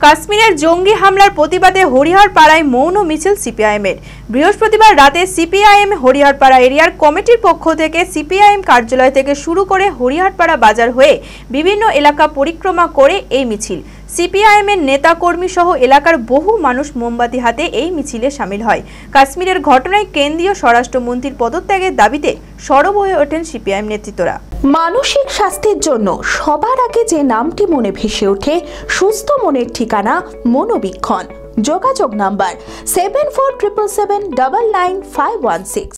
কাশ্মীরের জঙ্গি হামলার প্রতিবাদে হরিহরপাড়ায় মৌন মিছিল সিপিআইএমের। বৃহস্পতিবার রাতে সিপিআইএম হরিহরপাড়া এরিয়ার কমিটির পক্ষ থেকে সিপিআইএম কার্যালয় থেকে শুরু করে হরিহরপাড়া বাজার হয়ে বিভিন্ন এলাকা পরিক্রমা করে এই মিছিল। সিপিআইএমের নেতা কর্মী সহ এলাকার বহু মানুষ মোমবাতি হাতে এই মিছিলে সামিল হয়। কাশ্মীরের ঘটনায় কেন্দ্রীয় স্বরাষ্ট্রমন্ত্রীর পদত্যাগের দাবিতে সরব হয়ে ওঠেন সিপিআইএম নেতৃত্বরা। মানসিক স্বাস্থ্যের জন্য সবার আগে যে নামটি মনে ভেসে ওঠে, সুস্থ মনের ঠিকানা মনোবীক্ষণ। যোগাযোগ নাম্বার 7477799516।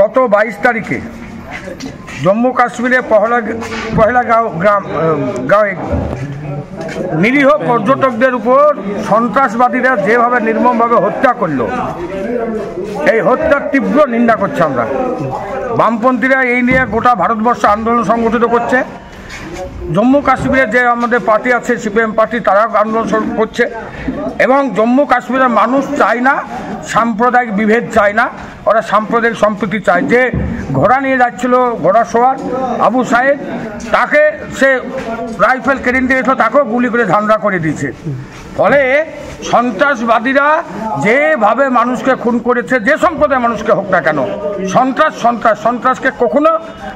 গত 22 তারিখে জম্মু কাশ্মীরে পহেলগাঁও গাঁয়ে নিরীহ পর্যটকদের উপর সন্ত্রাসবাদীরা যেভাবে নির্মমভাবে হত্যা করল, এই হত্যার তীব্র নিন্দা করছে আমরা। বামপন্থীরা এই নিয়ে গোটা ভারতবর্ষ আন্দোলন সংগঠিত করছে। জম্মু কাশ্মীরে যে আমাদের পার্টি আছে সিপিএম পার্টি, তারাও আন্দোলন করছে। এবং জম্মু কাশ্মীরের মানুষ চায় না সাম্প্রদায়িক বিভেদ, চায় না, ওরা সাম্প্রদায়িক সম্প্রীতি চায়। যে ঘোড়া নিয়ে যাচ্ছিল, ঘোড়া সোয়ার আবু সাহেব, তাকে সে রাইফেল কেড়ে নিতে গেছিল, তাকেও গুলি করে ধান্দা করে দিয়েছে। ফলে সন্ত্রাসবাদীরা যেভাবে মানুষকে খুন করেছে, যে সম্প্রদায়ের মানুষকে হোক না কেন, সন্ত্রাসকে কখনো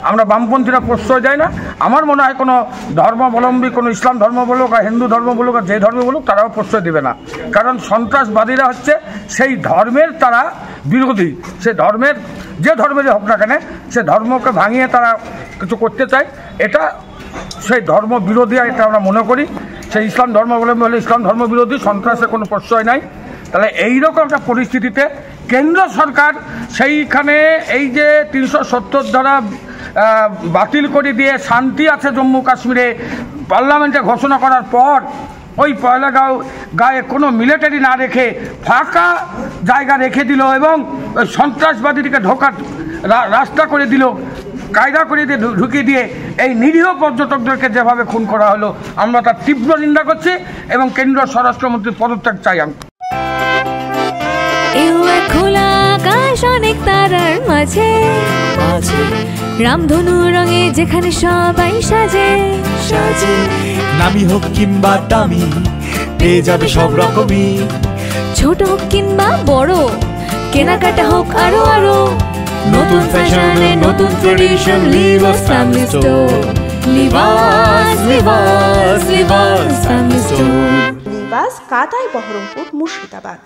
আমরা বামপন্থীরা প্রশ্রয় দেয় না। আমার মনে হয় কোনো ধর্মাবলম্বী, কোনো ইসলাম ধর্ম বলুক আর হিন্দু ধর্ম বলুক আর যে ধর্ম বলুক, তারাও প্রশ্রয় দেবে না। কারণ সন্ত্রাসবাদীরা হচ্ছে সেই ধর্মের তারা বিরোধী। সে ধর্মের, যে ধর্মেরই হোক না কেন, সে ধর্মকে ভাঙিয়ে তারা কিছু করতে চায়। এটা সেই ধর্ম বিরোধী, এটা আমরা মনে করি। সেই ইসলাম ধর্মাবলম্বী হলে ইসলাম ধর্ম বিরোধী, সন্ত্রাসের কোনো প্রশ্রয় নাই। তাহলে এইরকম একটা পরিস্থিতিতে কেন্দ্র সরকার সেইখানে এই যে 370 ধারা বাতিল করে দিয়ে শান্তি আছে জম্মু কাশ্মীরে পার্লামেন্টে ঘোষণা করার পর, ওই পহেলগাঁও গায়ে কোনো মিলিটারি না রেখে ফাঁকা জায়গা রেখে দিল এবং ওই সন্ত্রাসবাদীদেরকে ঢোকার রাস্তা করে দিল, কায়দা করে দিয়ে ঢুকিয়ে দিয়ে এই নিরীহ পর্যটকদেরকে যেভাবে খুন করা হলো, আমরা তার তীব্র নিন্দা করছি এবং কেন্দ্রীয় স্বরাষ্ট্রমন্ত্রীর পদত্যাগ চাই। খোলা আকাশ অনেক তারার মাঝে, রামধনু রঙে যেখানে সবাই সাজে সাজে, নামি হোক কিংবা দামি পেয়ে যাবে সব রকমই, ছোট হোক কিংবা বড়, কেনাকাটা হোক আরো আরো, নতুন ফ্যাশনে নতুন tradition, Libas family store, Libas family store. Libas কাতাই বহরমপুর মুর্শিদাবাদ।